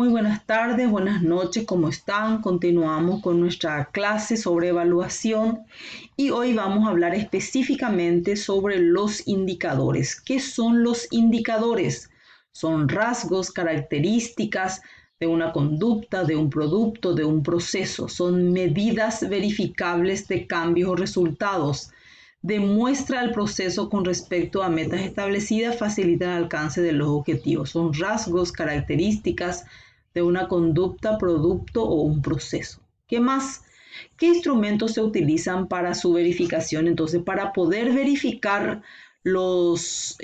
Muy buenas tardes, buenas noches, ¿cómo están? Continuamos con nuestra clase sobre evaluación y hoy vamos a hablar específicamente sobre los indicadores. ¿Qué son los indicadores? Son rasgos, características de una conducta, de un producto, de un proceso. Son medidas verificables de cambios o resultados. Demuestra el proceso con respecto a metas establecidas, facilita el alcance de los objetivos. Son rasgos, características de una conducta, producto o un proceso. ¿Qué más? ¿Qué instrumentos se utilizan para su verificación? Entonces, para poder verificar los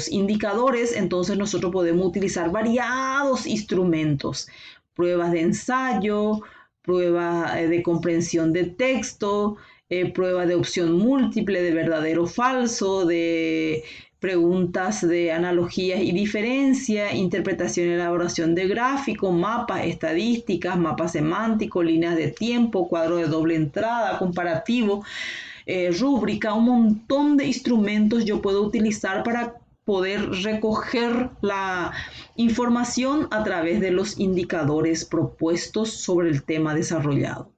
indicadores, entonces nosotros podemos utilizar variados instrumentos, pruebas de ensayo, prueba de comprensión de texto, prueba de opción múltiple, de verdadero o falso, de preguntas de analogías y diferencia, interpretación y elaboración de gráficos, mapas, estadísticas, mapas semánticos, líneas de tiempo, cuadro de doble entrada, comparativo, rúbrica, un montón de instrumentos yo puedo utilizar para poder recoger la información a través de los indicadores propuestos sobre el tema desarrollado.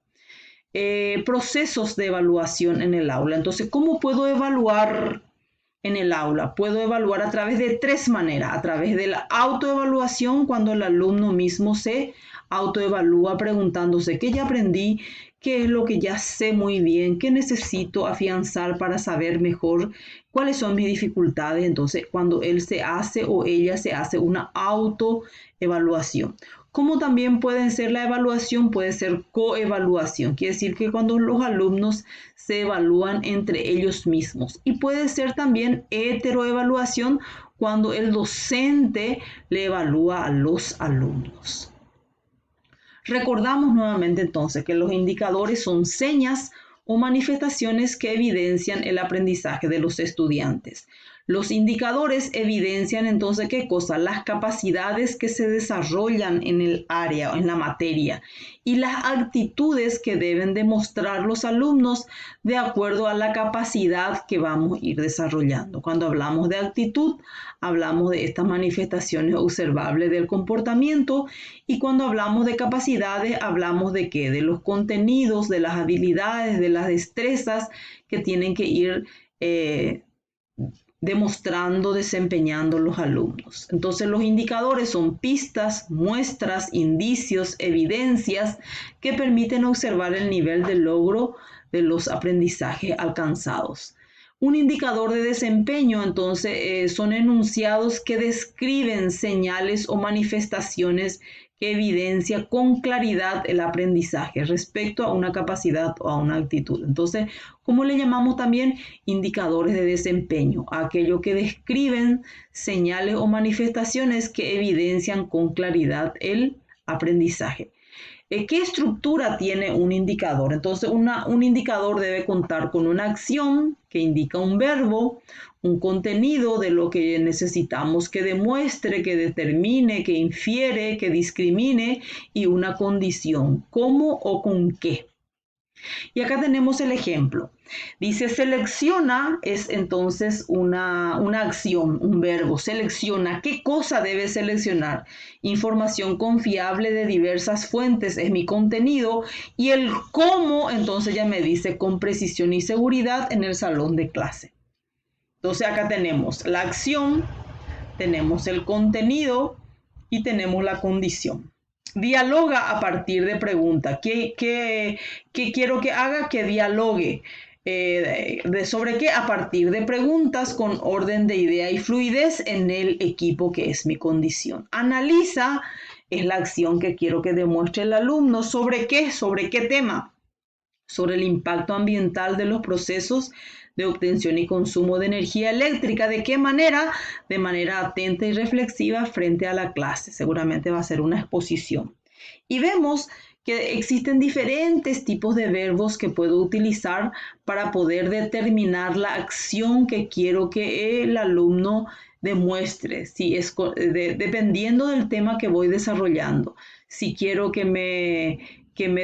Procesos de evaluación en el aula. Entonces, ¿cómo puedo evaluar en el aula? Puedo evaluar a través de tres maneras. A través de la autoevaluación, cuando el alumno mismo se autoevalúa preguntándose qué ya aprendí, qué es lo que ya sé muy bien, qué necesito afianzar para saber mejor, cuáles son mis dificultades. Entonces, cuando él se hace o ella se hace una autoevaluación. Como también puede ser la evaluación, puede ser coevaluación. Quiere decir que cuando los alumnos se evalúan entre ellos mismos. Y puede ser también heteroevaluación cuando el docente le evalúa a los alumnos. Recordamos nuevamente entonces que los indicadores son señas o manifestaciones que evidencian el aprendizaje de los estudiantes. Los indicadores evidencian entonces ¿qué cosa? Las capacidades que se desarrollan en el área o en la materia y las actitudes que deben demostrar los alumnos de acuerdo a la capacidad que vamos a ir desarrollando. Cuando hablamos de actitud, hablamos de estas manifestaciones observables del comportamiento, y cuando hablamos de capacidades, hablamos de ¿qué? De los contenidos, de las habilidades, de las destrezas que tienen que ir demostrando, desempeñando los alumnos. Entonces los indicadores son pistas, muestras, indicios, evidencias que permiten observar el nivel de logro de los aprendizajes alcanzados. Un indicador de desempeño, entonces, son enunciados que describen señales o manifestaciones que evidencia con claridad el aprendizaje respecto a una capacidad o a una actitud. Entonces, ¿cómo le llamamos también? Indicadores de desempeño, aquello que describen señales o manifestaciones que evidencian con claridad el aprendizaje. ¿Qué estructura tiene un indicador? Entonces, un indicador debe contar con una acción que indica un verbo, un contenido de lo que necesitamos que demuestre, que determine, que infiere, que discrimine, y una condición, ¿cómo o con qué? Y acá tenemos el ejemplo. Dice selecciona, es entonces una acción, un verbo. Selecciona. ¿Qué cosa debe seleccionar? Información confiable de diversas fuentes es mi contenido. Y el cómo, entonces ya me dice con precisión y seguridad en el salón de clase. Entonces acá tenemos la acción, tenemos el contenido y tenemos la condición. Dialoga a partir de preguntas. ¿Qué quiero que haga? Que dialogue. ¿Sobre qué? A partir de preguntas con orden de idea y fluidez en el equipo, que es mi condición. Analiza es la acción que quiero que demuestre el alumno. ¿Sobre qué? ¿Sobre qué tema? Sobre el impacto ambiental de los procesos de obtención y consumo de energía eléctrica. ¿De qué manera? De manera atenta y reflexiva frente a la clase. Seguramente va a ser una exposición. Y vemos que existen diferentes tipos de verbos que puedo utilizar para poder determinar la acción que quiero que el alumno demuestre, si es dependiendo del tema que voy desarrollando. Si quiero que me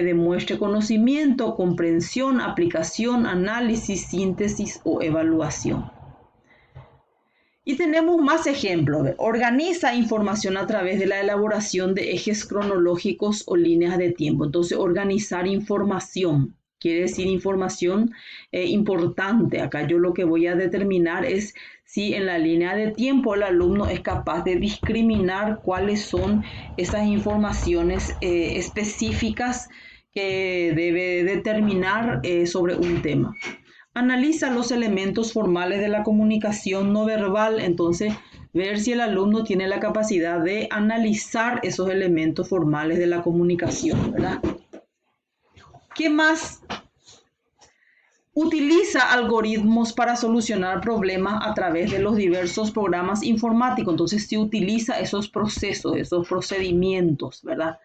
demuestre conocimiento, comprensión, aplicación, análisis, síntesis o evaluación. Y tenemos más ejemplos. Organiza información a través de la elaboración de ejes cronológicos o líneas de tiempo. Entonces, organizar información quiere decir información importante. Acá yo lo que voy a determinar es si en la línea de tiempo el alumno es capaz de discriminar cuáles son esas informaciones específicas que debe determinar sobre un tema. Analiza los elementos formales de la comunicación no verbal, entonces ver si el alumno tiene la capacidad de analizar esos elementos formales de la comunicación, ¿verdad? ¿Qué más? Utiliza algoritmos para solucionar problemas a través de los diversos programas informáticos, entonces se utiliza esos procesos, esos procedimientos, ¿verdad?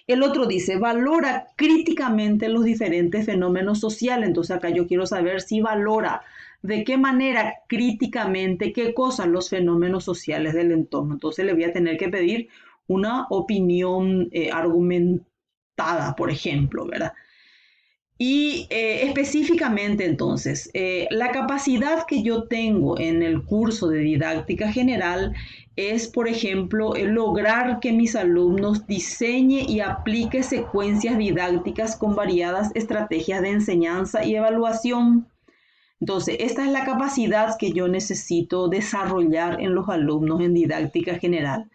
El otro dice, valora críticamente los diferentes fenómenos sociales. Entonces acá yo quiero saber si valora de qué manera críticamente, qué cosas los fenómenos sociales del entorno. Entonces le voy a tener que pedir una opinión argumentada, por ejemplo, ¿verdad? Y específicamente entonces, la capacidad que yo tengo en el curso de didáctica general es, por ejemplo, lograr que mis alumnos diseñen y apliquen secuencias didácticas con variadas estrategias de enseñanza y evaluación. Entonces, esta es la capacidad que yo necesito desarrollar en los alumnos en didáctica general.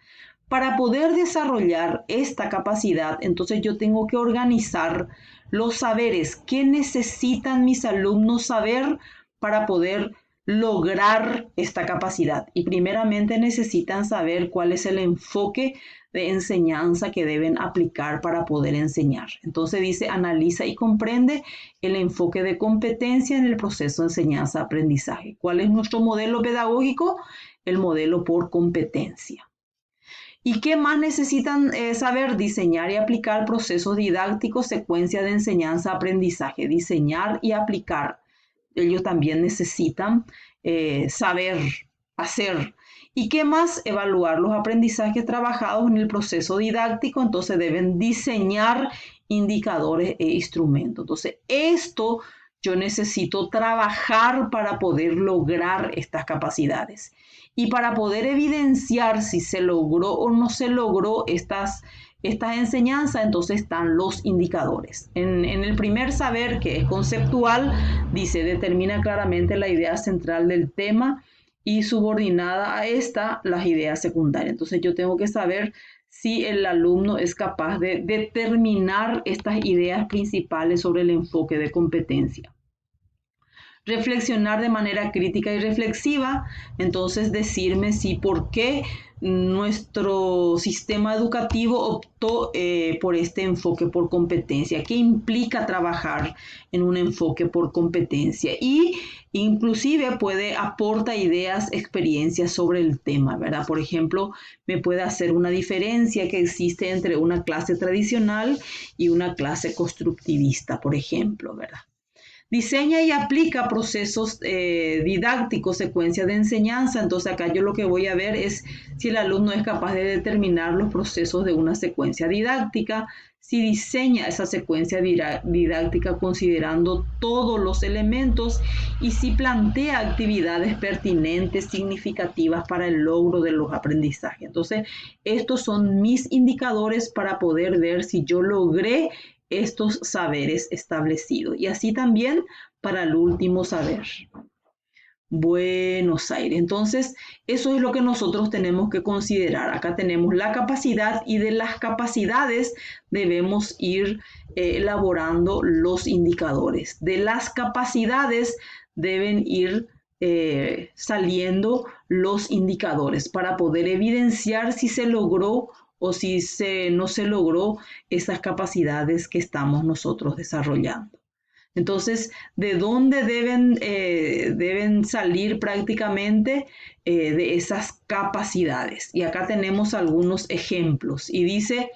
Para poder desarrollar esta capacidad, entonces yo tengo que organizar los saberes que necesitan mis alumnos saber para poder lograr esta capacidad. Y primeramente necesitan saber cuál es el enfoque de enseñanza que deben aplicar para poder enseñar. Entonces dice, analiza y comprende el enfoque de competencia en el proceso de enseñanza-aprendizaje. ¿Cuál es nuestro modelo pedagógico? El modelo por competencia. ¿Y qué más necesitan saber? Diseñar y aplicar procesos didácticos, secuencia de enseñanza-aprendizaje. Diseñar y aplicar. Ellos también necesitan saber hacer. ¿Y qué más? Evaluar los aprendizajes trabajados en el proceso didáctico. Entonces deben diseñar indicadores e instrumentos. Entonces esto yo necesito trabajar para poder lograr estas capacidades. Y para poder evidenciar si se logró o no se logró estas enseñanzas, entonces están los indicadores. En el primer saber, que es conceptual, dice, determina claramente la idea central del tema y subordinada a esta, las ideas secundarias. Entonces yo tengo que saber si el alumno es capaz de determinar estas ideas principales sobre el enfoque de competencia. Reflexionar de manera crítica y reflexiva, entonces decirme si por qué nuestro sistema educativo optó por este enfoque por competencia, qué implica trabajar en un enfoque por competencia y inclusive aporta ideas, experiencias sobre el tema, ¿verdad? Por ejemplo, me puede hacer una diferencia que existe entre una clase tradicional y una clase constructivista, por ejemplo, ¿verdad? Diseña y aplica procesos didácticos, secuencias de enseñanza. Entonces acá yo lo que voy a ver es si el alumno es capaz de determinar los procesos de una secuencia didáctica, si diseña esa secuencia didáctica considerando todos los elementos y si plantea actividades pertinentes, significativas para el logro de los aprendizajes. Entonces, estos son mis indicadores para poder ver si yo logré estos saberes establecidos. Y así también para el último saber. Buenos Aires. Entonces, eso es lo que nosotros tenemos que considerar. Acá tenemos la capacidad y de las capacidades debemos ir elaborando los indicadores. De las capacidades deben ir saliendo los indicadores para poder evidenciar si se logró o si no se logró esas capacidades que estamos nosotros desarrollando. Entonces, ¿de dónde deben salir prácticamente de esas capacidades? Y acá tenemos algunos ejemplos. Y dice,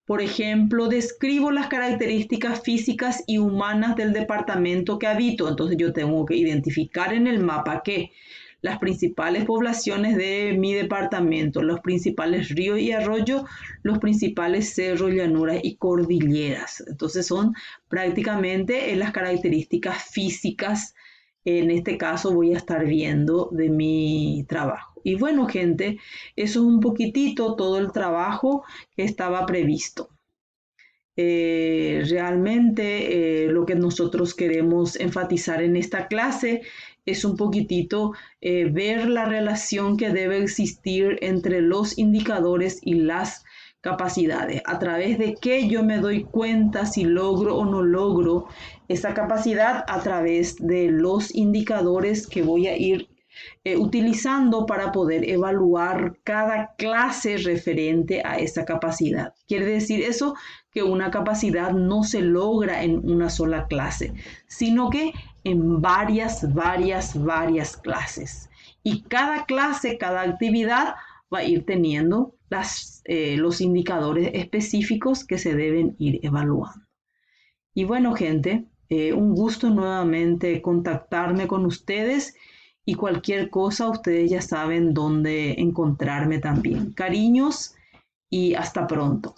por ejemplo, describo las características físicas y humanas del departamento que habito. Entonces yo tengo que identificar en el mapa que las principales poblaciones de mi departamento, los principales ríos y arroyos, los principales cerros, llanuras y cordilleras. Entonces son prácticamente las características físicas en este caso voy a estar viendo de mi trabajo. Y bueno, gente, eso es un poquitito todo el trabajo que estaba previsto. Realmente lo que nosotros queremos enfatizar en esta clase es un poquitito ver la relación que debe existir entre los indicadores y las capacidades, a través de qué yo me doy cuenta si logro o no logro esa capacidad, a través de los indicadores que voy a ir utilizando para poder evaluar cada clase referente a esa capacidad. Quiere decir eso que una capacidad no se logra en una sola clase, sino que en varias clases. Y cada clase, cada actividad va a ir teniendo los indicadores específicos que se deben ir evaluando. Y bueno, gente, un gusto nuevamente contactarme con ustedes y cualquier cosa, ustedes ya saben dónde encontrarme también. Cariños y hasta pronto.